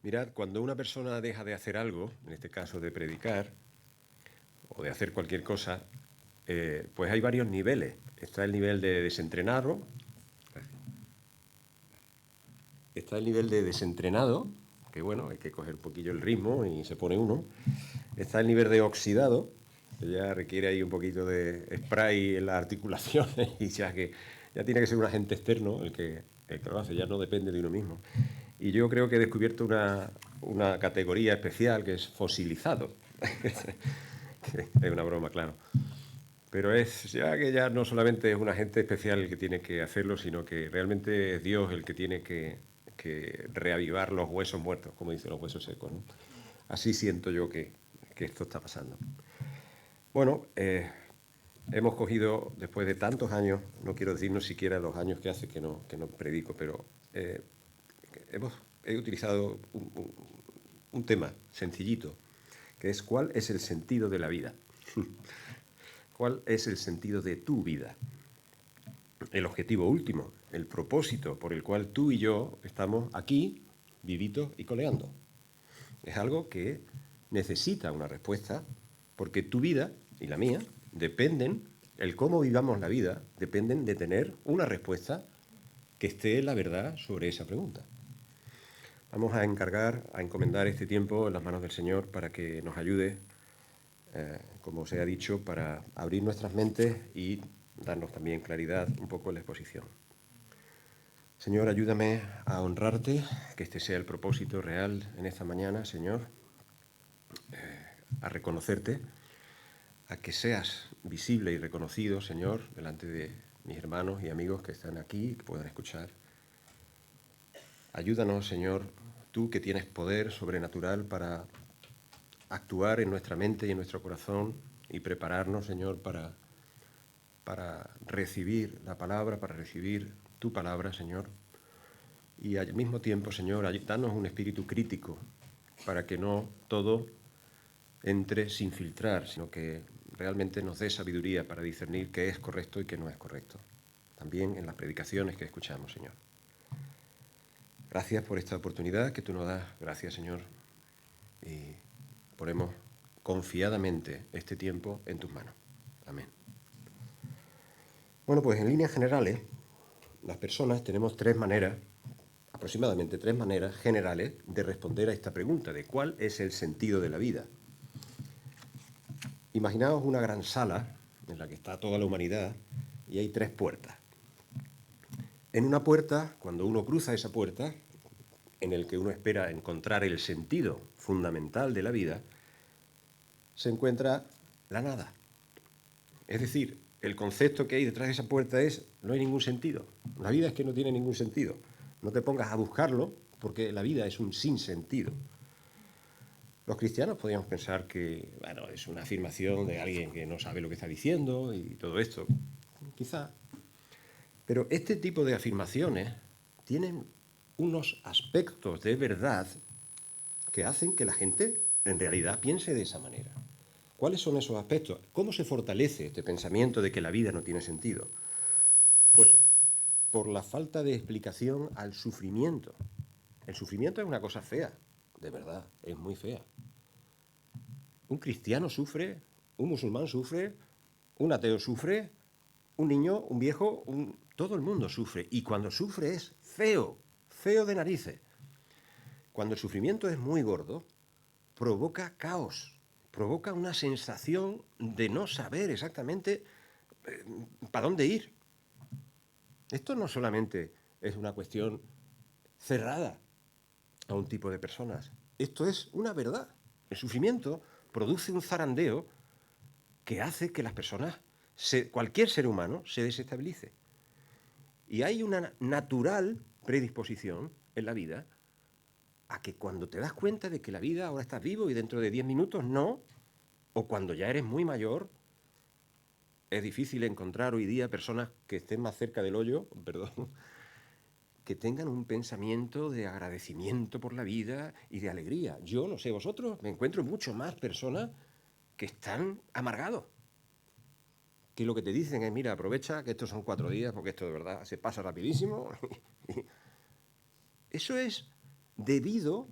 Mirad, cuando una persona deja de hacer algo, en este caso de predicar o de hacer cualquier cosa, pues hay varios niveles. Está el nivel de desentrenado, está el nivel de desentrenado, que bueno, hay que coger un poquillo el ritmo y se pone uno. Está el nivel de oxidado, que ya requiere ahí un poquito de spray en las articulaciones y ya tiene que ser un agente externo el que lo hace, ya no depende de uno mismo. Y yo creo que he descubierto una categoría especial que es fosilizado. Es una broma, claro. Pero es ya que ya no solamente es un agente especial el que tiene que hacerlo, sino que realmente es Dios el que tiene que reavivar los huesos muertos, como dicen los huesos secos, ¿no? Así siento yo que esto está pasando. Bueno, hemos cogido, después de tantos años, no quiero decirnos siquiera los años que hace que no predico, pero he utilizado un tema sencillito, que es ¿cuál es el sentido de la vida? ¿Cuál es el sentido de tu vida? El objetivo último, el propósito por el cual tú y yo estamos aquí, vivitos y coleando. Es algo que necesita una respuesta, porque tu vida y la mía dependen, el cómo vivamos la vida, dependen de tener una respuesta que esté en la verdad sobre esa pregunta. Vamos a encomendar este tiempo en las manos del Señor para que nos ayude, como os he dicho, para abrir nuestras mentes y darnos también claridad un poco en la exposición. Señor, ayúdame a honrarte, que este sea el propósito real en esta mañana, Señor, a reconocerte, a que seas visible y reconocido, Señor, delante de mis hermanos y amigos que están aquí y que puedan escuchar. Ayúdanos, Señor, tú que tienes poder sobrenatural para actuar en nuestra mente y en nuestro corazón y prepararnos, Señor, para recibir la palabra, para recibir tu palabra, Señor. Y al mismo tiempo, Señor, danos un espíritu crítico para que no todo entre sin filtrar, sino que realmente nos dé sabiduría para discernir qué es correcto y qué no es correcto. También en las predicaciones que escuchamos, Señor. Gracias por esta oportunidad que tú nos das. Gracias, Señor. Y ponemos confiadamente este tiempo en tus manos. Amén. Bueno, pues en líneas generales, las personas tenemos aproximadamente tres maneras generales de responder a esta pregunta de cuál es el sentido de la vida. Imaginaos una gran sala en la que está toda la humanidad y hay tres puertas. En una puerta, cuando uno cruza esa puerta, en el que uno espera encontrar el sentido fundamental de la vida, se encuentra la nada. Es decir, el concepto que hay detrás de esa puerta es no hay ningún sentido. La vida es que no tiene ningún sentido. No te pongas a buscarlo porque la vida es un sinsentido. Los cristianos podríamos pensar que, bueno, es una afirmación de alguien que no sabe lo que está diciendo y todo esto. Quizá. Pero este tipo de afirmaciones tienen unos aspectos de verdad que hacen que la gente en realidad piense de esa manera. ¿Cuáles son esos aspectos? ¿Cómo se fortalece este pensamiento de que la vida no tiene sentido? Pues por la falta de explicación al sufrimiento. El sufrimiento es una cosa fea, de verdad, es muy fea. Un cristiano sufre, un musulmán sufre, un ateo sufre, un niño, un viejo, todo el mundo sufre. Y cuando sufre es feo, feo de narices. Cuando el sufrimiento es muy gordo, provoca caos, provoca una sensación de no saber exactamente para dónde ir. Esto no solamente es una cuestión cerrada a un tipo de personas, esto es una verdad. El sufrimiento produce un zarandeo que hace que las personas, cualquier ser humano, se desestabilice. Y hay una natural predisposición en la vida a que cuando te das cuenta de que la vida ahora estás vivo y dentro de 10 minutos no, o cuando ya eres muy mayor, es difícil encontrar hoy día personas que estén más cerca del hoyo, perdón, que tengan un pensamiento de agradecimiento por la vida y de alegría. Yo no sé, vosotros, me encuentro mucho más personas que están amargados. Que lo que te dicen es, mira, aprovecha que estos son 4 días, porque esto de verdad se pasa rapidísimo. Eso es debido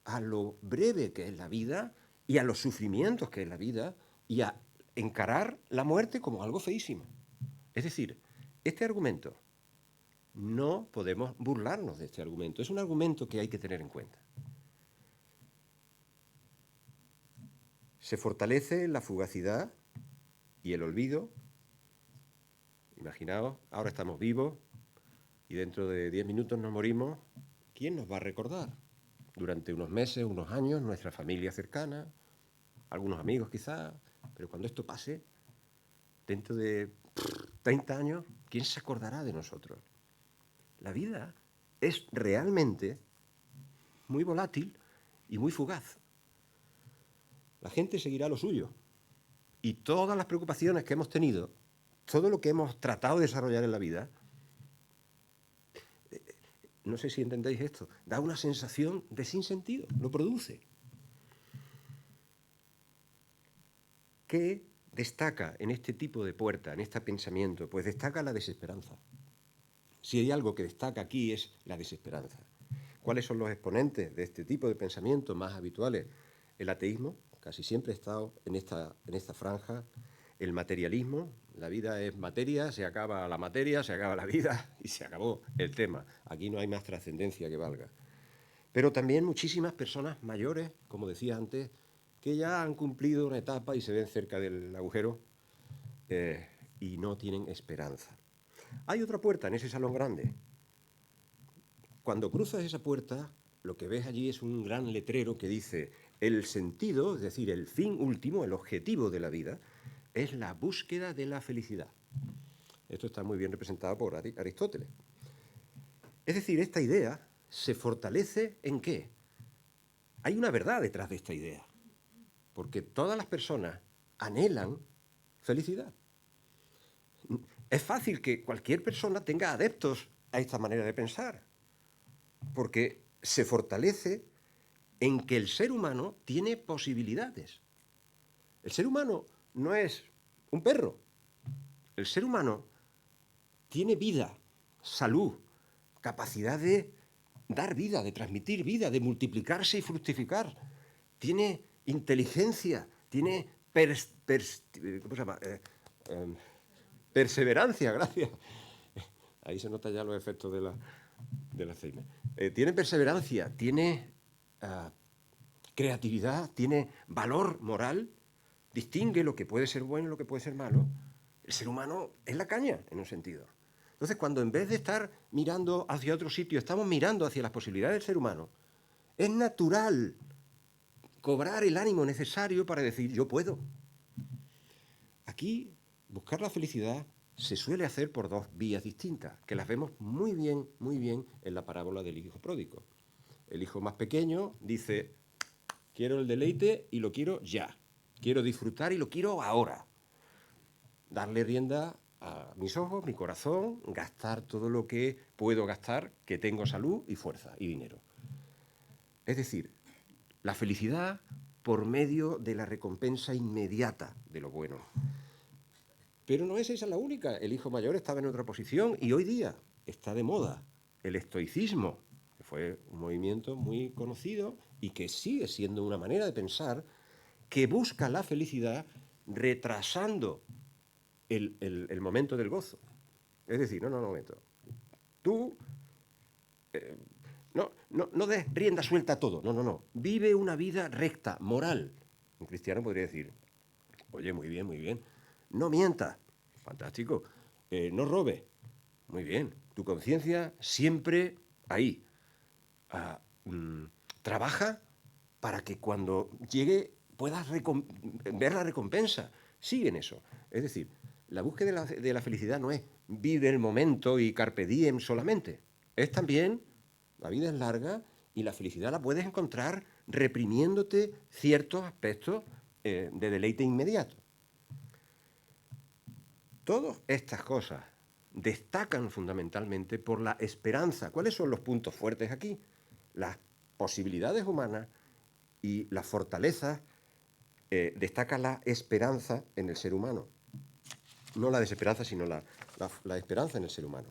a lo breve que es la vida y a los sufrimientos que es la vida y a encarar la muerte como algo feísimo. Es decir, este argumento, no podemos burlarnos de este argumento. Es un argumento que hay que tener en cuenta. Se fortalece la fugacidad y el olvido. Imaginaos, ahora estamos vivos y dentro de 10 minutos nos morimos. ¿Quién nos va a recordar? Durante unos meses, unos años, nuestra familia cercana, algunos amigos quizás, pero cuando esto pase, dentro de 30 años, ¿quién se acordará de nosotros? La vida es realmente muy volátil y muy fugaz. La gente seguirá lo suyo. Y todas las preocupaciones que hemos tenido, todo lo que hemos tratado de desarrollar en la vida, no sé si entendéis esto, da una sensación de sinsentido, lo produce. ¿Qué destaca en este tipo de puerta, en este pensamiento? Pues destaca la desesperanza. Si hay algo que destaca aquí es la desesperanza. ¿Cuáles son los exponentes de este tipo de pensamiento más habituales? El ateísmo, casi siempre ha estado en esta franja. El materialismo, la vida es materia, se acaba la materia, se acaba la vida y se acabó el tema. Aquí no hay más trascendencia que valga. Pero también muchísimas personas mayores, como decía antes, que ya han cumplido una etapa y se ven cerca del agujero y no tienen esperanza. Hay otra puerta en ese salón grande. Cuando cruzas esa puerta, lo que ves allí es un gran letrero que dice: el sentido, es decir, el fin último, el objetivo de la vida, es la búsqueda de la felicidad. Esto está muy bien representado por Aristóteles. Es decir, esta idea se fortalece ¿en qué? Hay una verdad detrás de esta idea, porque todas las personas anhelan felicidad. Es fácil que cualquier persona tenga adeptos a esta manera de pensar, porque se fortalece en que el ser humano tiene posibilidades. El ser humano no es un perro. El ser humano tiene vida, salud, capacidad de dar vida, de transmitir vida, de multiplicarse y fructificar. Tiene inteligencia, tiene ¿cómo se llama? Perseverancia, gracias. Ahí se nota ya los efectos del Alzheimer. Tiene perseverancia, tiene creatividad, tiene valor moral, distingue lo que puede ser bueno y lo que puede ser malo. El ser humano es la caña, en un sentido. Entonces, cuando en vez de estar mirando hacia otro sitio, estamos mirando hacia las posibilidades del ser humano, es natural cobrar el ánimo necesario para decir, yo puedo. Aquí, buscar la felicidad se suele hacer por dos vías distintas, que las vemos muy bien en la parábola del hijo pródigo. El hijo más pequeño dice: quiero el deleite y lo quiero ya. Quiero disfrutar y lo quiero ahora. Darle rienda a mis ojos, mi corazón, gastar todo lo que puedo gastar, que tengo salud y fuerza y dinero. Es decir, la felicidad por medio de la recompensa inmediata de lo bueno. Pero no es esa la única. El hijo mayor estaba en otra posición y hoy día está de moda el estoicismo, que fue un movimiento muy conocido y que sigue siendo una manera de pensar que busca la felicidad retrasando el momento del gozo. Es decir, no, un momento. Tú no des rienda suelta a todo. No. Vive una vida recta, moral. Un cristiano podría decir: oye, muy bien. No mientas. Fantástico. No robes. Muy bien. Tu conciencia siempre ahí. Trabaja para que cuando llegue puedas ver la recompensa. Sigue en eso. Es decir, la búsqueda de la felicidad no es vive el momento y carpe diem solamente. Es también, la vida es larga y la felicidad la puedes encontrar reprimiéndote ciertos aspectos de deleite inmediato. Todas estas cosas destacan fundamentalmente por la esperanza. ¿Cuáles son los puntos fuertes aquí? Las posibilidades humanas y las fortalezas. Destaca la esperanza en el ser humano. No la desesperanza, sino la esperanza en el ser humano.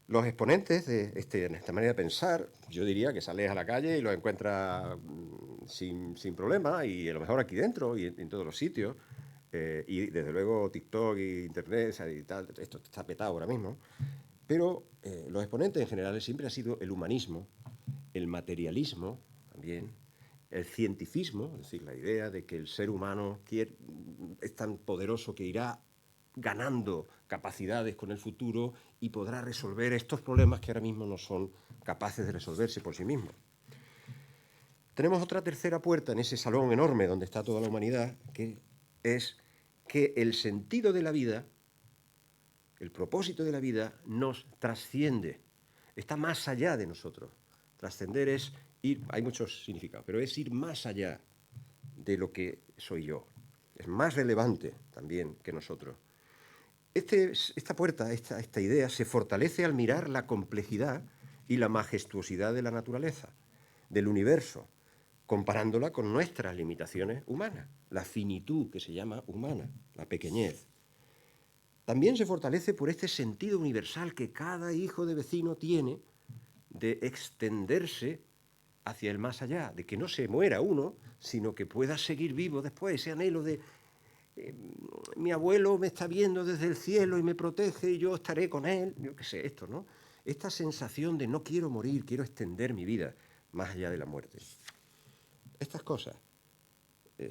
Los exponentes de esta manera de pensar, yo diría que sales a la calle y los encuentras sin problema, y a lo mejor aquí dentro y en todos los sitios. Y desde luego TikTok y Internet y tal, esto está petado ahora mismo. Pero los exponentes en general siempre ha sido el humanismo, el materialismo también, el cientificismo, es decir, la idea de que el ser humano es tan poderoso que irá ganando capacidades con el futuro y podrá resolver estos problemas que ahora mismo no son capaces de resolverse por sí mismos. Tenemos otra tercera puerta en ese salón enorme donde está toda la humanidad, que es que el sentido de la vida, el propósito de la vida, nos trasciende, está más allá de nosotros. Trascender es ir, hay muchos significados, pero es ir más allá de lo que soy yo. Es más relevante también que nosotros. Esta puerta, esta idea, se fortalece al mirar la complejidad y la majestuosidad de la naturaleza, del universo, comparándola con nuestras limitaciones humanas, la finitud que se llama humana, la pequeñez. También se fortalece por este sentido universal que cada hijo de vecino tiene de extenderse hacia el más allá, de que no se muera uno, sino que pueda seguir vivo después, ese anhelo de mi abuelo me está viendo desde el cielo y me protege y yo estaré con él, yo qué sé, esto, ¿no? Esta sensación de no quiero morir, quiero extender mi vida más allá de la muerte. Estas cosas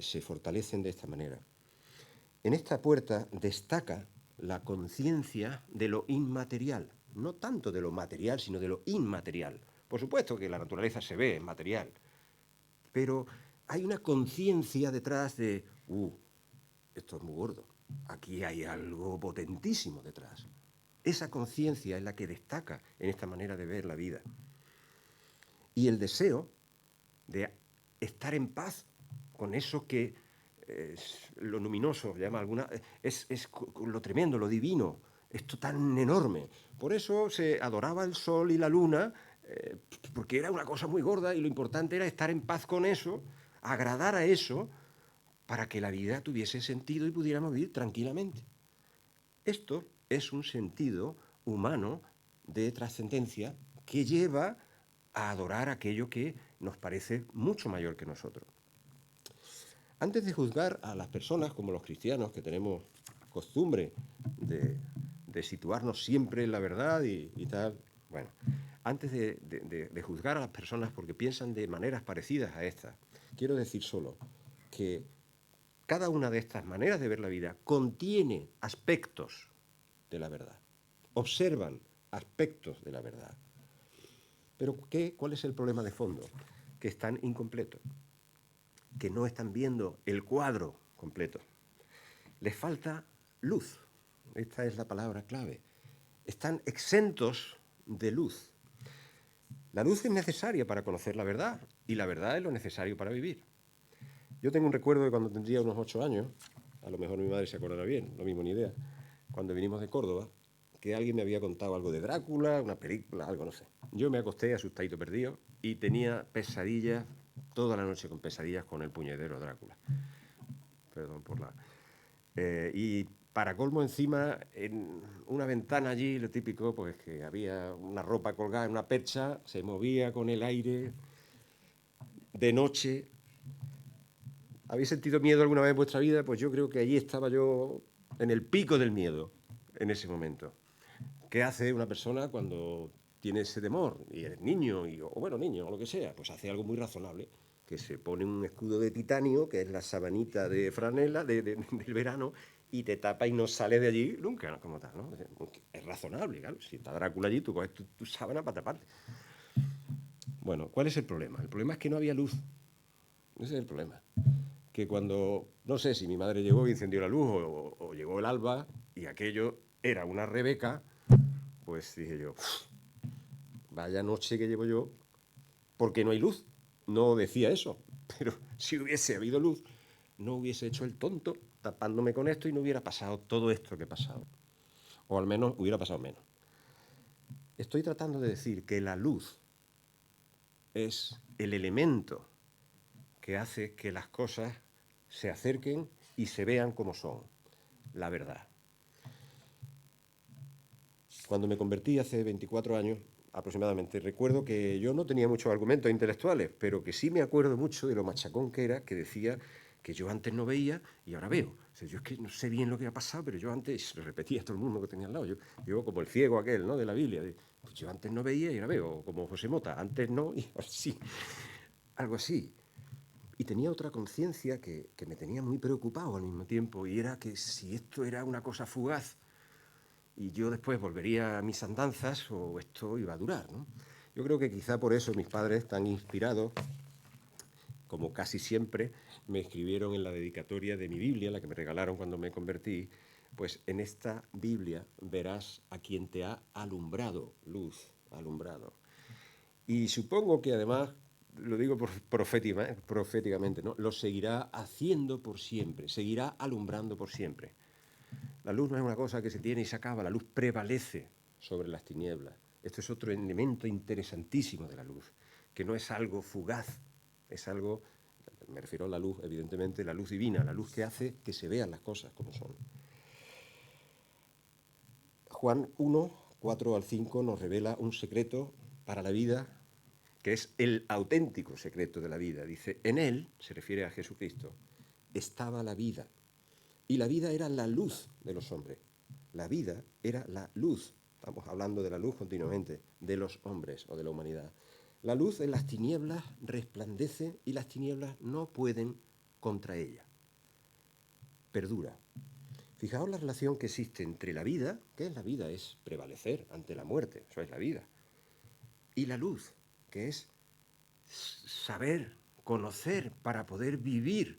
se fortalecen de esta manera. En esta puerta destaca la conciencia de lo inmaterial, no tanto de lo material, sino de lo inmaterial. Por supuesto que la naturaleza se ve, es material, pero hay una conciencia detrás de, esto es muy gordo, aquí hay algo potentísimo detrás. Esa conciencia es la que destaca en esta manera de ver la vida. Y el deseo de estar en paz con eso que es lo luminoso, llama alguna, es lo tremendo, lo divino, esto tan enorme. Por eso se adoraba el sol y la luna, porque era una cosa muy gorda y lo importante era estar en paz con eso, agradar a eso, para que la vida tuviese sentido y pudiéramos vivir tranquilamente. Esto es un sentido humano de trascendencia que lleva a adorar aquello que nos parece mucho mayor que nosotros. Antes de juzgar a las personas, como los cristianos, que tenemos costumbre de situarnos siempre en la verdad y tal, bueno, antes de juzgar a las personas porque piensan de maneras parecidas a estas, quiero decir solo que cada una de estas maneras de ver la vida contiene aspectos de la verdad, observan aspectos de la verdad. Pero ¿cuál es el problema de fondo? Que están incompletos, que no están viendo el cuadro completo. Les falta luz, esta es la palabra clave. Están exentos de luz. La luz es necesaria para conocer la verdad, y la verdad es lo necesario para vivir. Yo tengo un recuerdo de cuando tendría unos 8 años, a lo mejor mi madre se acordará bien, lo mismo ni idea, cuando vinimos de Córdoba, que alguien me había contado algo de Drácula, una película, algo, no sé. Yo me acosté asustadito perdido y tenía pesadillas, toda la noche con pesadillas con el puñetero Drácula. Perdón por la... y para colmo encima, en una ventana allí, lo típico, pues que había una ropa colgada en una percha, se movía con el aire de noche. ¿Habéis sentido miedo alguna vez en vuestra vida? Pues yo creo que allí estaba yo en el pico del miedo, en ese momento. ¿Qué hace una persona cuando tiene ese temor? Y eres niño, o bueno, niño, o lo que sea, pues hace algo muy razonable, que se pone un escudo de titanio, que es la sabanita de franela del verano, y te tapa y no sale de allí nunca, ¿no? Como tal, ¿no? Es razonable, claro. Si está Drácula allí, tú coges tu sábana para taparte. Bueno, ¿cuál es el problema? El problema es que no había luz. Ese es el problema. Que cuando, no sé si mi madre llegó y encendió la luz, o llegó el alba, y aquello era una Rebeca, pues dije yo, vaya noche que llevo yo, porque no hay luz. No decía eso, pero si hubiese habido luz, no hubiese hecho el tonto tapándome con esto y no hubiera pasado todo esto que he pasado. O al menos hubiera pasado menos. Estoy tratando de decir que la luz es el elemento que hace que las cosas se acerquen y se vean como son, la verdad. Cuando me convertí hace 24 años aproximadamente, recuerdo que yo no tenía muchos argumentos intelectuales, pero que sí me acuerdo mucho de lo machacón que era, que decía que yo antes no veía y ahora veo. O sea, yo es que no sé bien lo que ha pasado, pero yo antes, lo repetía a todo el mundo que tenía al lado, yo como el ciego aquel, ¿no?, de la Biblia, pues yo antes no veía y ahora veo, como José Mota, antes no y ahora sí, algo así. Y tenía otra conciencia que me tenía muy preocupado al mismo tiempo, y era que si esto era una cosa fugaz y yo después volvería a mis andanzas, o esto iba a durar, ¿no? Yo creo que quizá por eso mis padres, tan inspirados, como casi siempre, me escribieron en la dedicatoria de mi Biblia, la que me regalaron cuando me convertí, pues en esta Biblia verás a quien te ha alumbrado, luz, alumbrado. Y supongo que además, lo digo proféticamente, ¿no?, lo seguirá haciendo por siempre, seguirá alumbrando por siempre. La luz no es una cosa que se tiene y se acaba, la luz prevalece sobre las tinieblas. Esto es otro elemento interesantísimo de la luz, que no es algo fugaz, es algo, me refiero a la luz, evidentemente, la luz divina, la luz que hace que se vean las cosas como son. Juan 1, 4 al 5 nos revela un secreto para la vida, que es el auténtico secreto de la vida. Dice, en él, se refiere a Jesucristo, estaba la vida, y la vida era la luz de los hombres. La vida era la luz, estamos hablando de la luz continuamente, de los hombres o de la humanidad. La luz en las tinieblas resplandece y las tinieblas no pueden contra ella. Perdura. Fijaos la relación que existe entre la vida, ¿qué es la vida? Es prevalecer ante la muerte, eso es la vida. Y la luz, que es saber, conocer para poder vivir.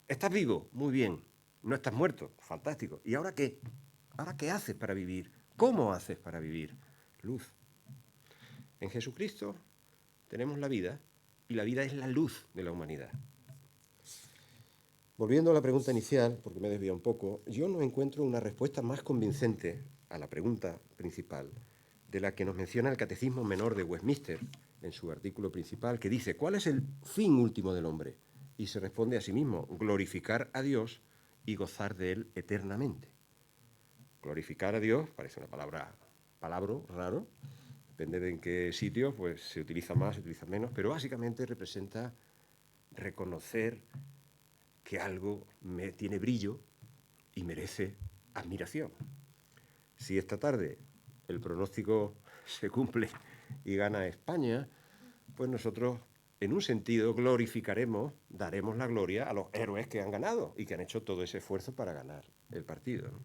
¿Estás vivo? Muy bien. ¿No estás muerto? Fantástico. ¿Y ahora qué? ¿Ahora qué haces para vivir? ¿Cómo haces para vivir? Luz. En Jesucristo tenemos la vida, y la vida es la luz de la humanidad. Volviendo a la pregunta inicial, porque me he desviado un poco, yo no encuentro una respuesta más convincente a la pregunta principal de la que nos menciona el Catecismo Menor de Westminster en su artículo principal, que dice, ¿cuál es el fin último del hombre? Y se responde a sí mismo, glorificar a Dios y gozar de Él eternamente. Glorificar a Dios, parece una palabra raro, depende de en qué sitio, pues se utiliza más, se utiliza menos, pero básicamente representa reconocer que algo tiene brillo y merece admiración. Si esta tarde el pronóstico se cumple y gana España, pues nosotros, en un sentido, glorificaremos, daremos la gloria a los héroes que han ganado y que han hecho todo ese esfuerzo para ganar el partido, ¿no?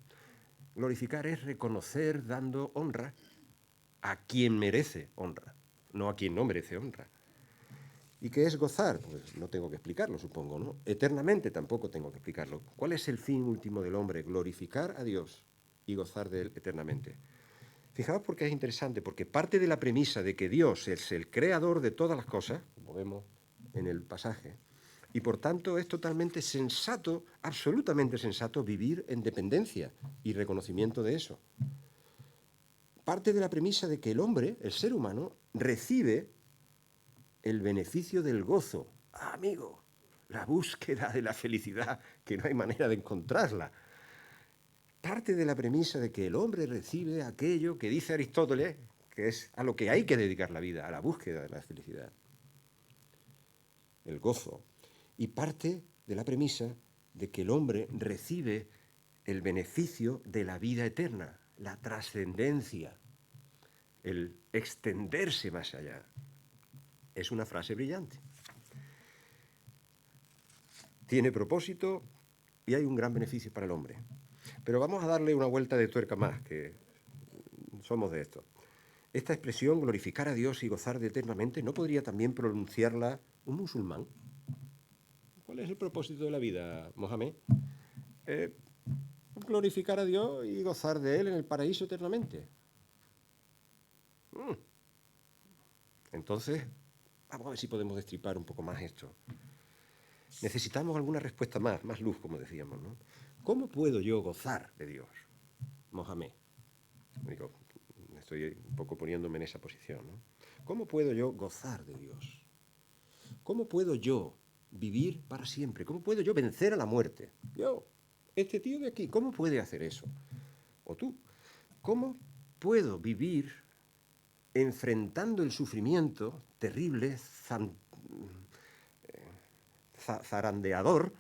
Glorificar es reconocer dando honra a quien merece honra, no a quien no merece honra. ¿Y qué es gozar? Pues no tengo que explicarlo, supongo, ¿no? Eternamente tampoco tengo que explicarlo. ¿Cuál es el fin último del hombre? Glorificar a Dios y gozar de Él eternamente. Fijaos porque es interesante, porque parte de la premisa de que Dios es el creador de todas las cosas, como vemos en el pasaje, y por tanto es totalmente sensato, absolutamente sensato, vivir en dependencia y reconocimiento de eso. Parte de la premisa de que el hombre, el ser humano, recibe el beneficio del gozo. Ah, amigo, la búsqueda de la felicidad, que no hay manera de encontrarla. Parte de la premisa de que el hombre recibe aquello que dice Aristóteles, que es a lo que hay que dedicar la vida, a la búsqueda de la felicidad, el gozo. Y parte de la premisa de que el hombre recibe el beneficio de la vida eterna, la trascendencia, el extenderse más allá. Es una frase brillante. Tiene propósito y hay un gran beneficio para el hombre. Pero vamos a darle una vuelta de tuerca más, que somos de esto. Esta expresión, glorificar a Dios y gozar de eternamente, ¿no podría también pronunciarla un musulmán? ¿Cuál es el propósito de la vida, Mohamed? Glorificar a Dios y gozar de Él en el paraíso eternamente. Entonces, vamos a ver si podemos destripar un poco más esto. Necesitamos alguna respuesta más luz, como decíamos, ¿no? ¿Cómo puedo yo gozar de Dios, Mohamed? Digo, estoy un poco poniéndome en esa posición, ¿no? ¿Cómo puedo yo gozar de Dios? ¿Cómo puedo yo vivir para siempre? ¿Cómo puedo yo vencer a la muerte? Yo, este tío de aquí, ¿cómo puede hacer eso? O tú. ¿Cómo puedo vivir enfrentando el sufrimiento terrible, zarandeador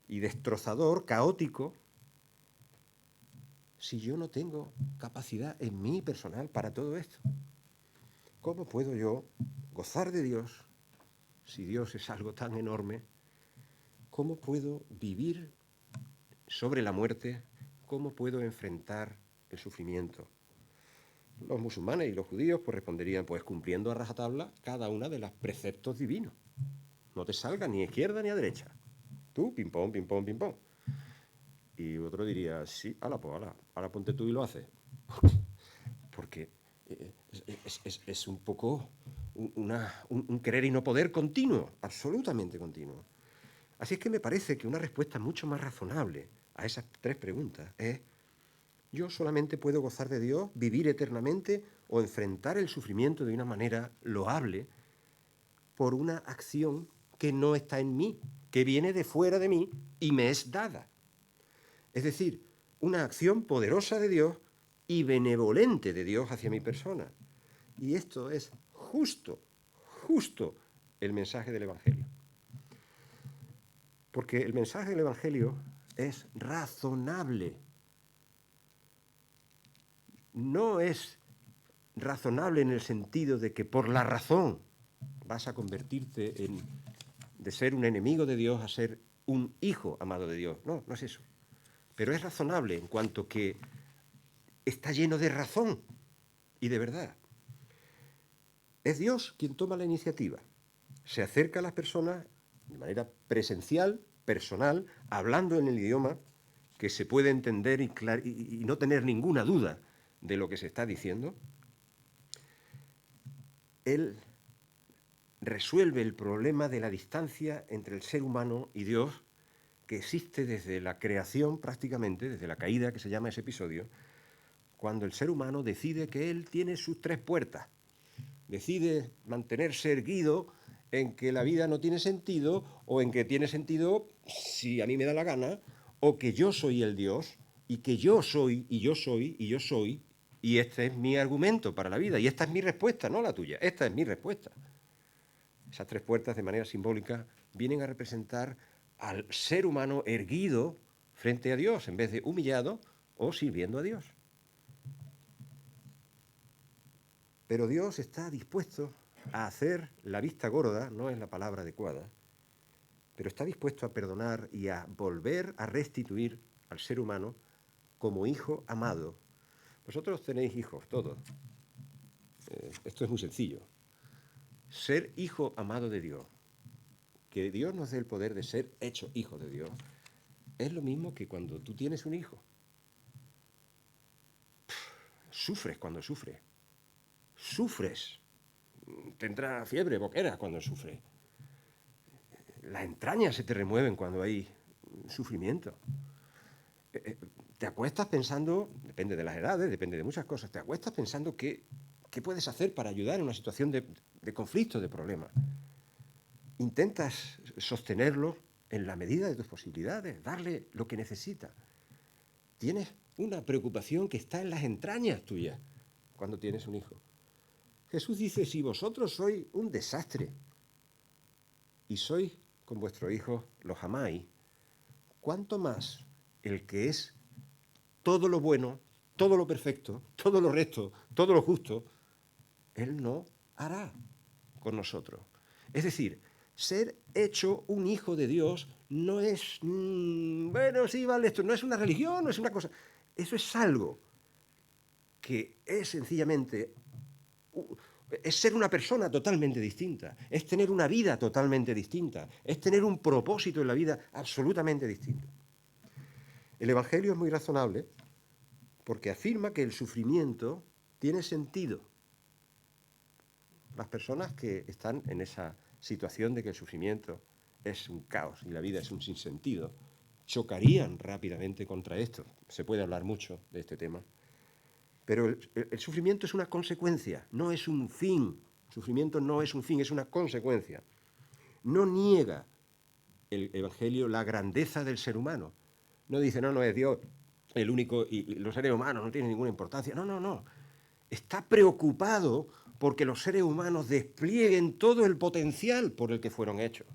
y destrozador, caótico, si yo no tengo capacidad en mí personal para todo esto? ¿Cómo puedo yo gozar de Dios si Dios es algo tan enorme? ¿Cómo puedo vivir sobre la muerte? ¿Cómo puedo enfrentar el sufrimiento? Los musulmanes y los judíos pues responderían pues cumpliendo a rajatabla cada una de los preceptos divinos. No te salgas ni a izquierda ni a derecha. Tú, pim pom, pim pom, pim pom. Y otro diría, sí, pues ahora ponte tú y lo haces. Porque es un poco un querer y no poder continuo, absolutamente continuo. Así es que me parece que una respuesta mucho más razonable a esas tres preguntas es: yo solamente puedo gozar de Dios, vivir eternamente o enfrentar el sufrimiento de una manera loable por una acción que no está en mí, que viene de fuera de mí y me es dada. Es decir, una acción poderosa de Dios y benevolente de Dios hacia mi persona. Y esto es justo el mensaje del Evangelio. Porque el mensaje del Evangelio es razonable. No es razonable en el sentido de que por la razón vas a convertirte de ser un enemigo de Dios a ser un hijo amado de Dios. No, no es eso. Pero es razonable en cuanto que está lleno de razón y de verdad. Es Dios quien toma la iniciativa. Se acerca a las personas de manera presencial, personal, hablando en el idioma que se puede entender y no tener ninguna duda de lo que se está diciendo. Él resuelve el problema de la distancia entre el ser humano y Dios, que existe desde la creación prácticamente, desde la caída, que se llama ese episodio, cuando el ser humano decide que él tiene sus tres puertas, decide mantenerse erguido en que la vida no tiene sentido, o en que tiene sentido si a mí me da la gana, o que yo soy el Dios, y que yo soy, y yo soy, y yo soy, y este es mi argumento para la vida, y esta es mi respuesta, no la tuya, esta es mi respuesta. Esas tres puertas, de manera simbólica, vienen a representar al ser humano erguido frente a Dios, en vez de humillado o sirviendo a Dios. Pero Dios está dispuesto a hacer la vista gorda, no es la palabra adecuada, pero está dispuesto a perdonar y a volver a restituir al ser humano como hijo amado. Vosotros tenéis hijos, todos. Esto es muy sencillo. Ser hijo amado de Dios, que Dios nos dé el poder de ser hecho hijo de Dios, es lo mismo que cuando tú tienes un hijo. Sufres cuando sufre. Sufres. Tendrá fiebre, boquera cuando sufre. Las entrañas se te remueven cuando hay sufrimiento. Te acuestas pensando, depende de las edades, depende de muchas cosas, te acuestas pensando qué puedes hacer para ayudar en una situación de conflicto, de problema. Intentas sostenerlo en la medida de tus posibilidades, darle lo que necesita. Tienes una preocupación que está en las entrañas tuyas cuando tienes un hijo. Jesús dice: si vosotros sois un desastre y sois con vuestros hijos, los amáis, ¿cuánto más el que es todo lo bueno, todo lo perfecto, todo lo recto, todo lo justo, Él no hará con nosotros? Es decir, ser hecho un hijo de Dios no es, bueno, sí, vale, esto no es una religión, no es una cosa. Eso es algo que es sencillamente, es ser una persona totalmente distinta, es tener una vida totalmente distinta, es tener un propósito en la vida absolutamente distinto. El Evangelio es muy razonable porque afirma que el sufrimiento tiene sentido. Las personas que están en esa situación de que el sufrimiento es un caos y la vida es un sinsentido, chocarían rápidamente contra esto. Se puede hablar mucho de este tema. Pero el sufrimiento es una consecuencia, no es un fin. El sufrimiento no es un fin, es una consecuencia. No niega el Evangelio la grandeza del ser humano. No dice, no es Dios. el único, y los seres humanos no tienen ninguna importancia. No, no, no. Está preocupado porque los seres humanos desplieguen todo el potencial por el que fueron hechos.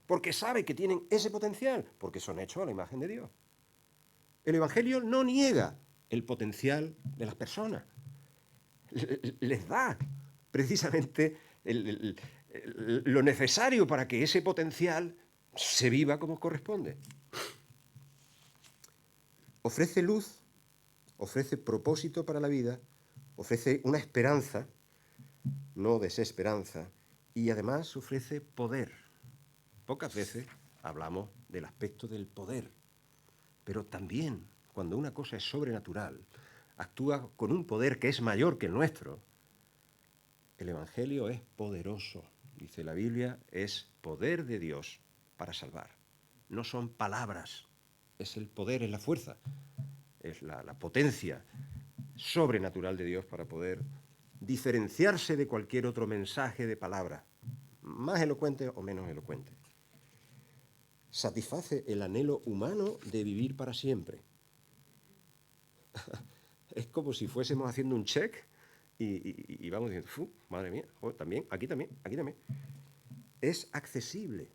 Porque sabe que tienen ese potencial, porque son hechos a la imagen de Dios. El Evangelio no niega el potencial de las personas. Les da precisamente lo necesario para que ese potencial se viva como corresponde. Ofrece luz, ofrece propósito para la vida, ofrece una esperanza, no desesperanza, y además ofrece poder. Pocas veces hablamos del aspecto del poder, pero también cuando una cosa es sobrenatural, actúa con un poder que es mayor que el nuestro. El Evangelio es poderoso, dice la Biblia, es poder de Dios para salvar. No son palabras, es el poder, es la fuerza, es la potencia sobrenatural de Dios para poder diferenciarse de cualquier otro mensaje de palabra, más elocuente o menos elocuente. Satisface el anhelo humano de vivir para siempre. Es como si fuésemos haciendo un check y vamos diciendo, madre mía, también, aquí también, aquí también. Es accesible,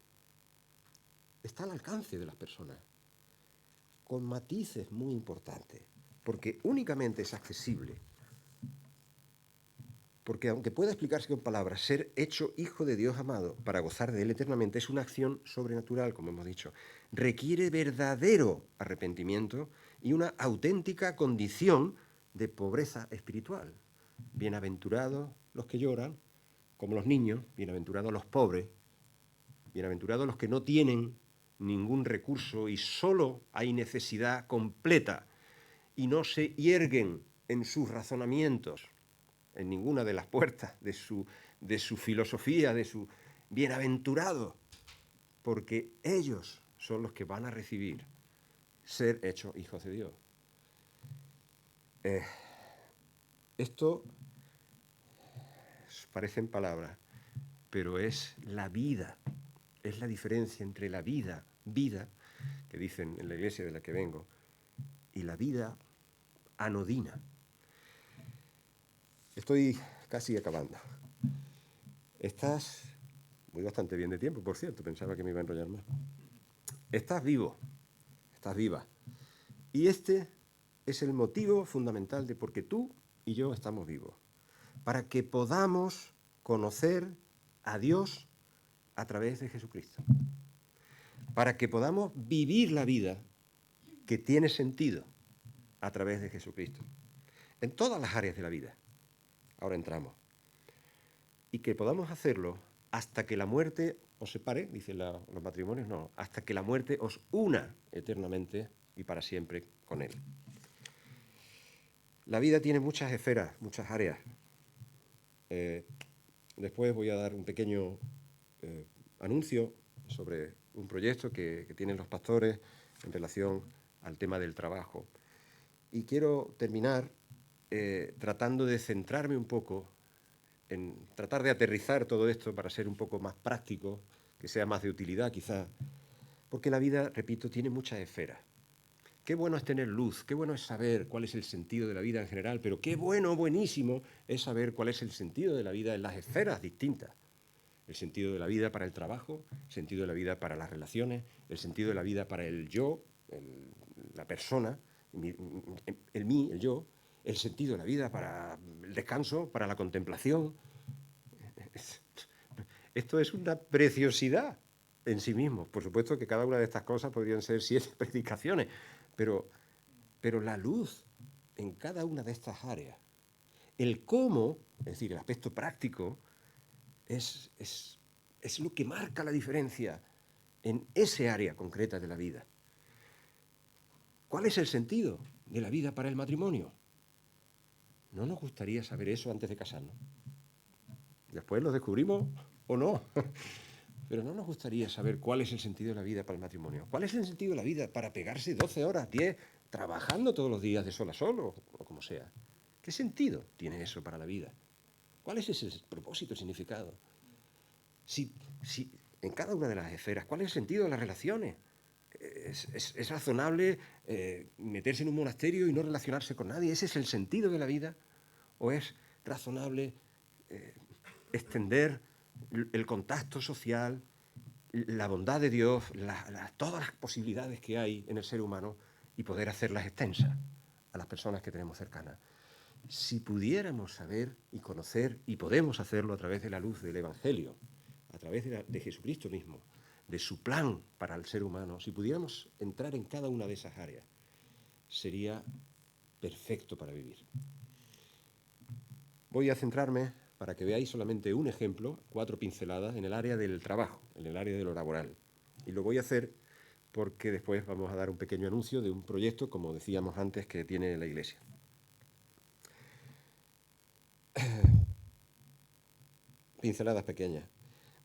está al alcance de las personas, con matices muy importantes, porque únicamente es accesible. Porque aunque pueda explicarse con palabras, ser hecho hijo de Dios amado para gozar de Él eternamente es una acción sobrenatural, como hemos dicho. Requiere verdadero arrepentimiento y una auténtica condición de pobreza espiritual. Bienaventurados los que lloran, como los niños, bienaventurados los pobres, bienaventurados los que no tienen ningún recurso y solo hay necesidad completa y no se hierguen en sus razonamientos en ninguna de las puertas de su filosofía, de su bienaventurado, porque ellos son los que van a recibir ser hechos hijos de Dios. Esto parecen palabras, pero es la vida, es la diferencia entre la vida, que dicen en la iglesia de la que vengo, y la vida anodina. Estoy casi acabando. Voy bastante bien de tiempo, por cierto, pensaba que me iba a enrollar más. Estás vivo, estás viva. Y este es el motivo fundamental de por qué tú y yo estamos vivos. Para que podamos conocer a Dios a través de Jesucristo. Para que podamos vivir la vida que tiene sentido a través de Jesucristo. En todas las áreas de la vida. Ahora entramos. Y que podamos hacerlo hasta que la muerte os separe, dicen los matrimonios, no, hasta que la muerte os una eternamente y para siempre con Él. La vida tiene muchas esferas, muchas áreas. Después voy a dar un pequeño anuncio sobre un proyecto que tienen los pastores en relación al tema del trabajo. Y quiero terminar tratando de centrarme un poco en tratar de aterrizar todo esto para ser un poco más práctico, que sea más de utilidad quizás, porque la vida, repito, tiene muchas esferas. Qué bueno es tener luz, qué bueno es saber cuál es el sentido de la vida en general, pero qué bueno, buenísimo es saber cuál es el sentido de la vida en las esferas distintas. El sentido de la vida para el trabajo, el sentido de la vida para las relaciones, el sentido de la vida para el yo, la persona, el yo, el sentido de la vida para el descanso, para la contemplación. Esto es una preciosidad en sí mismo. Por supuesto que cada una de estas cosas podrían ser 7 predicaciones, pero la luz en cada una de estas áreas, el cómo, es decir, el aspecto práctico, es lo que marca la diferencia en ese área concreta de la vida. ¿Cuál es el sentido de la vida para el matrimonio? ¿No nos gustaría saber eso antes de casarnos? Después lo descubrimos o no. Pero no nos gustaría saber cuál es el sentido de la vida para el matrimonio. ¿Cuál es el sentido de la vida para pegarse 12 horas, 10, trabajando todos los días de sol a sol o como sea? ¿Qué sentido tiene eso para la vida? ¿Cuál es ese propósito, significado? Si en cada una de las esferas, ¿cuál es el sentido de las relaciones? ¿Es razonable meterse en un monasterio y no relacionarse con nadie? ¿Ese es el sentido de la vida? ¿O es razonable extender el contacto social, la bondad de Dios, todas las posibilidades que hay en el ser humano y poder hacerlas extensas a las personas que tenemos cercanas? Si pudiéramos saber y conocer, y podemos hacerlo a través de la luz del Evangelio, a través de Jesucristo mismo, de su plan para el ser humano, si pudiéramos entrar en cada una de esas áreas, sería perfecto para vivir. Voy a centrarme, para que veáis solamente un ejemplo, 4 pinceladas, en el área del trabajo, en el área de lo laboral. Y lo voy a hacer porque después vamos a dar un pequeño anuncio de un proyecto, como decíamos antes, que tiene la Iglesia. Pinceladas pequeñas.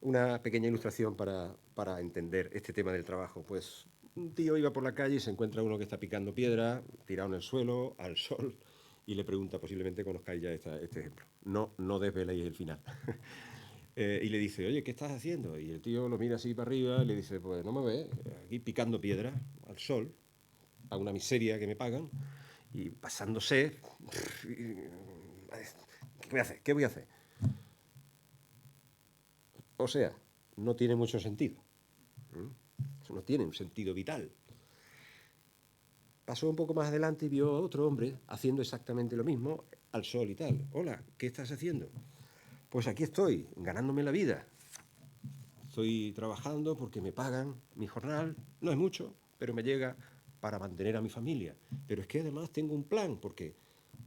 Una pequeña ilustración para entender este tema del trabajo. Pues un tío iba por la calle y se encuentra uno que está picando piedra, tirado en el suelo, al sol, y le pregunta, posiblemente conozcáis ya este ejemplo. No desveléis el final. Y le dice, oye, ¿qué estás haciendo? Y el tío lo mira así para arriba y le dice, pues no me ves, aquí picando piedra al sol, a una miseria que me pagan, y pasándose, ¿qué voy a hacer? ¿Qué voy a hacer? O sea, no tiene mucho sentido. Eso no tiene un sentido vital. Pasó un poco más adelante y vio a otro hombre haciendo exactamente lo mismo al sol y tal. Hola, ¿qué estás haciendo? Pues aquí estoy, ganándome la vida. Estoy trabajando porque me pagan mi jornal, no es mucho, pero me llega para mantener a mi familia. Pero es que además tengo un plan, porque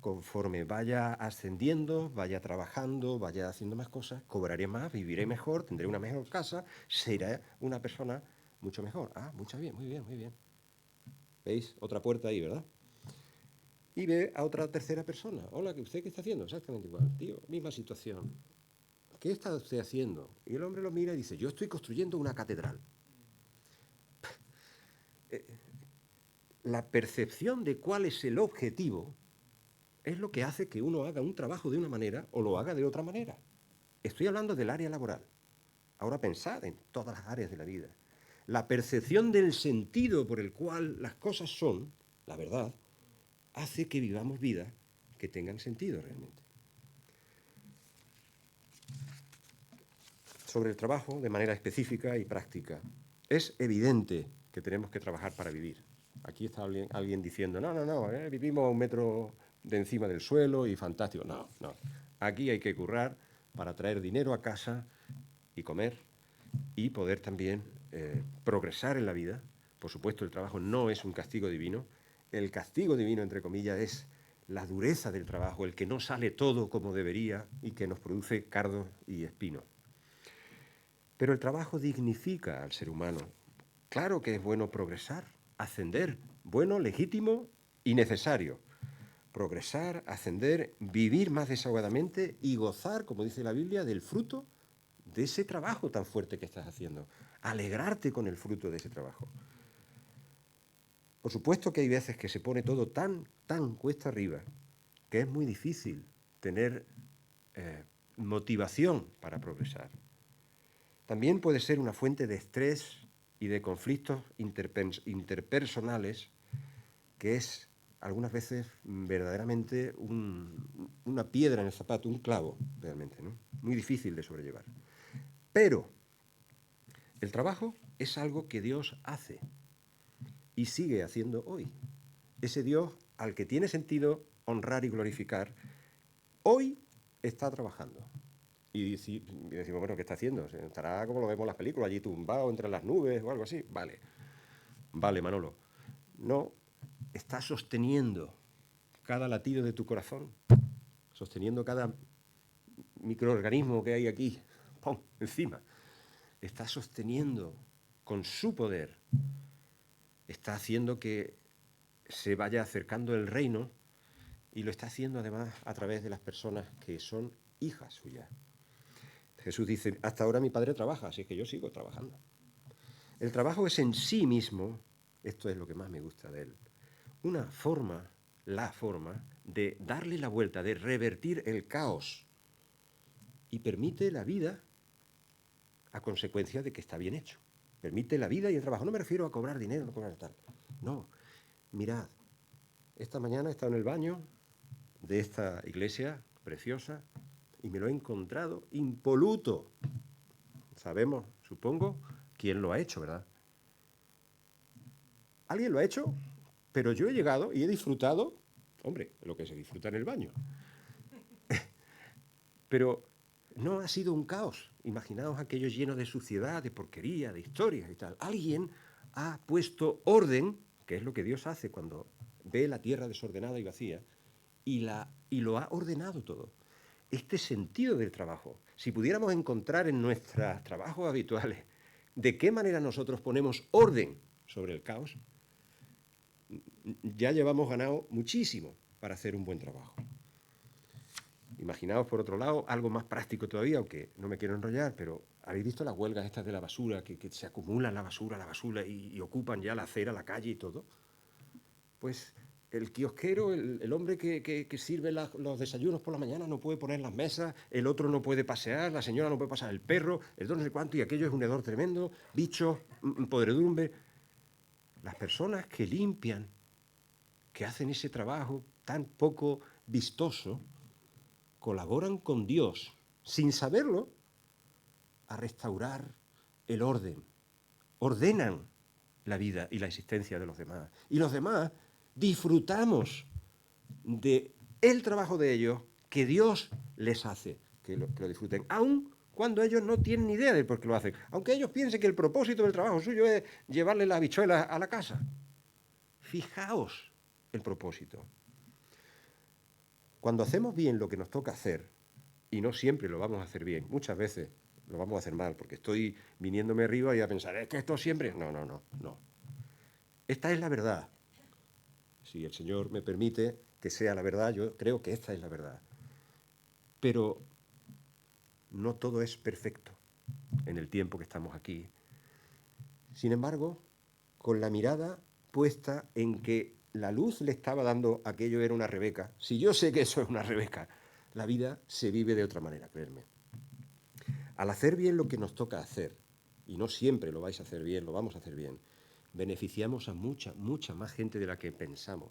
conforme vaya ascendiendo, vaya trabajando, vaya haciendo más cosas, cobraré más, viviré mejor, tendré una mejor casa, seré una persona mucho mejor. Ah, mucho bien, muy bien, muy bien. ¿Veis? Otra puerta ahí, ¿verdad? Y ve a otra tercera persona. Hola, ¿usted qué está haciendo? Exactamente igual. Tío, misma situación. ¿Qué está usted haciendo? Y el hombre lo mira y dice, yo estoy construyendo una catedral. La percepción de cuál es el objetivo es lo que hace que uno haga un trabajo de una manera o lo haga de otra manera. Estoy hablando del área laboral. Ahora pensad en todas las áreas de la vida. La percepción del sentido por el cual las cosas son, la verdad, hace que vivamos vidas que tengan sentido realmente. Sobre el trabajo de manera específica y práctica. Es evidente que tenemos que trabajar para vivir. Aquí está alguien diciendo, no, vivimos a 1 metro de encima del suelo y fantástico. No. Aquí hay que currar para traer dinero a casa y comer y poder también progresar en la vida. Por supuesto, el trabajo no es un castigo divino. El castigo divino, entre comillas, es la dureza del trabajo, el que no sale todo como debería y que nos produce cardos y espinos. Pero el trabajo dignifica al ser humano. Claro que es bueno progresar, ascender, bueno, legítimo y necesario. Progresar, ascender, vivir más desahogadamente y gozar, como dice la Biblia, del fruto de ese trabajo tan fuerte que estás haciendo. Alegrarte con el fruto de ese trabajo. Por supuesto que hay veces que se pone todo tan cuesta arriba, que es muy difícil tener motivación para progresar. También puede ser una fuente de estrés y de conflictos interpersonales que es algunas veces verdaderamente una piedra en el zapato, un clavo realmente, ¿no? Muy difícil de sobrellevar. Pero el trabajo es algo que Dios hace y sigue haciendo hoy. Ese Dios al que tiene sentido honrar y glorificar, hoy está trabajando. Y decimos, bueno, ¿qué está haciendo? ¿Estará como lo vemos en las películas, allí tumbado entre las nubes o algo así? Vale, Manolo. No, está sosteniendo cada latido de tu corazón, sosteniendo cada microorganismo que hay aquí, ¡pum!, encima. Está sosteniendo con su poder, está haciendo que se vaya acercando el reino y lo está haciendo además a través de las personas que son hijas suyas. Jesús dice, hasta ahora mi Padre trabaja, así que yo sigo trabajando. El trabajo es en sí mismo, esto es lo que más me gusta de él, la forma de darle la vuelta, de revertir el caos y permite la vida a consecuencia de que está bien hecho. permite la vida y el trabajo. No me refiero a cobrar dinero, no cobrar tal. No, mirad, esta mañana he estado en el baño de esta iglesia preciosa y me lo he encontrado impoluto. Sabemos, supongo, quién lo ha hecho, ¿verdad? Alguien lo ha hecho, pero yo he llegado y he disfrutado, hombre, lo que se disfruta en el baño. Pero no ha sido un caos. Imaginaos aquello lleno de suciedad, de porquería, de historias y tal. Alguien ha puesto orden, que es lo que Dios hace cuando ve la tierra desordenada y vacía, y lo ha ordenado todo. Este sentido del trabajo, si pudiéramos encontrar en nuestros trabajos habituales de qué manera nosotros ponemos orden sobre el caos, ya llevamos ganado muchísimo para hacer un buen trabajo. Imaginaos, por otro lado, algo más práctico todavía, aunque no me quiero enrollar, pero ¿habéis visto las huelgas estas de la basura, que se acumulan la basura y ocupan ya la acera, la calle y todo? Pues el kiosquero, el hombre que sirve los desayunos por la mañana no puede poner las mesas, el otro no puede pasear, la señora no puede pasar el perro, el dos no sé cuánto, y aquello es un hedor tremendo, bichos, podredumbre. Las personas que limpian, que hacen ese trabajo tan poco vistoso, colaboran con Dios, sin saberlo, a restaurar el orden. Ordenan la vida y la existencia de los demás. Y los demás disfrutamos de el trabajo de ellos que Dios les hace que lo disfruten, aun cuando ellos no tienen ni idea de por qué lo hacen. Aunque ellos piensen que el propósito del trabajo suyo es llevarle las habichuelas a la casa. Fijaos el propósito. Cuando hacemos bien lo que nos toca hacer, y no siempre lo vamos a hacer bien, muchas veces lo vamos a hacer mal, porque estoy viniéndome arriba y a pensar, es que esto siempre... No. Esta es la verdad. Si el Señor me permite que sea la verdad, yo creo que esta es la verdad. Pero no todo es perfecto en el tiempo que estamos aquí. Sin embargo, con la mirada puesta en que la luz le estaba dando aquello era una Rebeca, si yo sé que eso es una Rebeca, la vida se vive de otra manera, creedme. Al hacer bien lo que nos toca hacer, y no siempre lo vais a hacer bien, lo vamos a hacer bien, beneficiamos a mucha más gente de la que pensamos.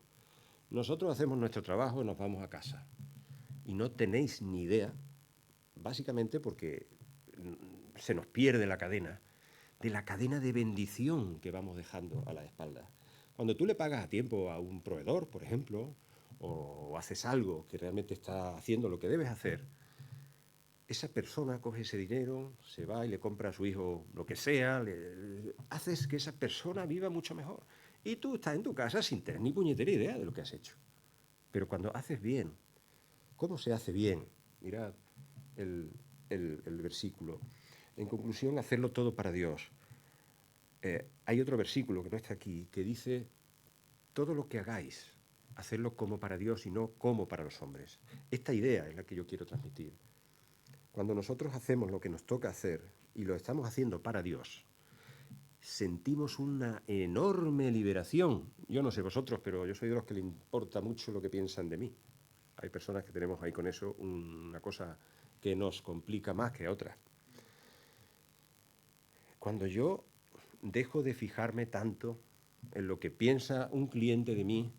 Nosotros hacemos nuestro trabajo y nos vamos a casa. Y no tenéis ni idea, básicamente porque se nos pierde la cadena, de la cadena de bendición que vamos dejando a la espalda. Cuando tú le pagas a tiempo a un proveedor, por ejemplo, o haces algo que realmente está haciendo lo que debes hacer, esa persona coge ese dinero, se va y le compra a su hijo lo que sea, haces que esa persona viva mucho mejor. Y tú estás en tu casa sin tener ni puñetera idea de lo que has hecho. Pero cuando haces bien, ¿cómo se hace bien? Mirad el versículo. En conclusión, hacerlo todo para Dios. Hay otro versículo que no está aquí, que dice, todo lo que hagáis, hacerlo como para Dios y no como para los hombres. Esta idea es la que yo quiero transmitir. Cuando nosotros hacemos lo que nos toca hacer y lo estamos haciendo para Dios, sentimos una enorme liberación. Yo no sé vosotros, pero yo soy de los que le importa mucho lo que piensan de mí. Hay personas que tenemos ahí con eso una cosa que nos complica más que a otras. Cuando yo dejo de fijarme tanto en lo que piensa un cliente de mí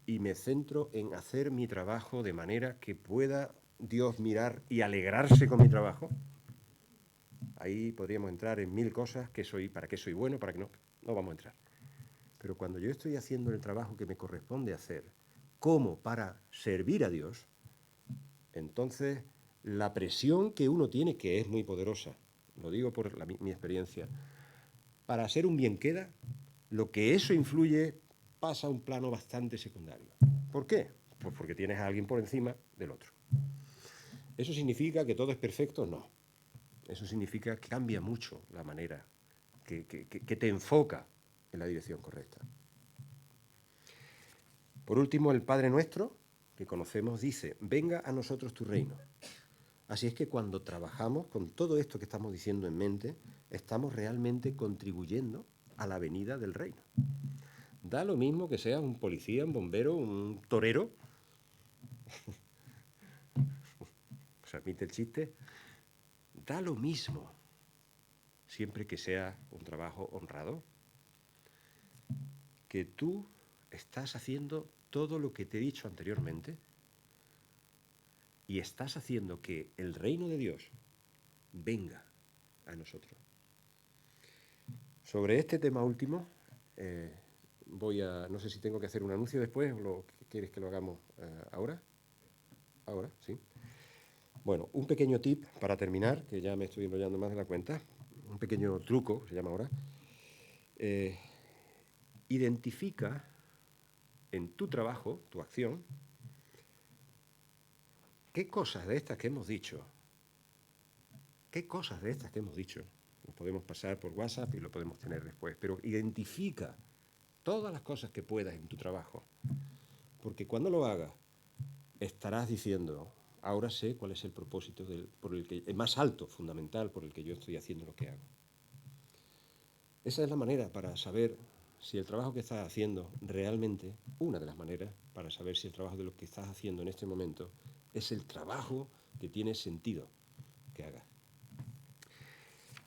y me centro en hacer mi trabajo de manera que pueda Dios mirar y alegrarse con mi trabajo, ahí podríamos entrar en mil cosas, para qué soy bueno, para qué no vamos a entrar. Pero cuando yo estoy haciendo el trabajo que me corresponde hacer, como para servir a Dios, entonces la presión que uno tiene, que es muy poderosa, lo digo por mi experiencia, para ser un bien queda, lo que eso influye pasa a un plano bastante secundario. ¿Por qué? Pues porque tienes a alguien por encima del otro. ¿Eso significa que todo es perfecto? No. Eso significa que cambia mucho la manera, que te enfoca en la dirección correcta. Por último, el Padre Nuestro, que conocemos, dice, venga a nosotros tu reino. Así es que cuando trabajamos con todo esto que estamos diciendo en mente, estamos realmente contribuyendo a la venida del reino. Da lo mismo que seas un policía, un bombero, un torero. ¿Se admite el chiste? Da lo mismo. siempre que sea un trabajo honrado, que tú estás haciendo todo lo que te he dicho anteriormente y estás haciendo que el reino de Dios venga a nosotros. Sobre este tema último, no sé si tengo que hacer un anuncio después o quieres que lo hagamos ahora. Ahora, sí. Bueno, un pequeño tip para terminar, que ya me estoy enrollando más de la cuenta, un pequeño truco, se llama ahora. Identifica en tu trabajo, tu acción, qué cosas de estas que hemos dicho, lo podemos pasar por WhatsApp y lo podemos tener después, pero identifica todas las cosas que puedas en tu trabajo, porque cuando lo hagas estarás diciendo, ahora sé cuál es el propósito el más alto, fundamental, por el que yo estoy haciendo lo que hago. Esa es la manera para saber si el trabajo que estás haciendo realmente, una de las maneras para saber si el trabajo de lo que estás haciendo en este momento es el trabajo que tiene sentido que hagas.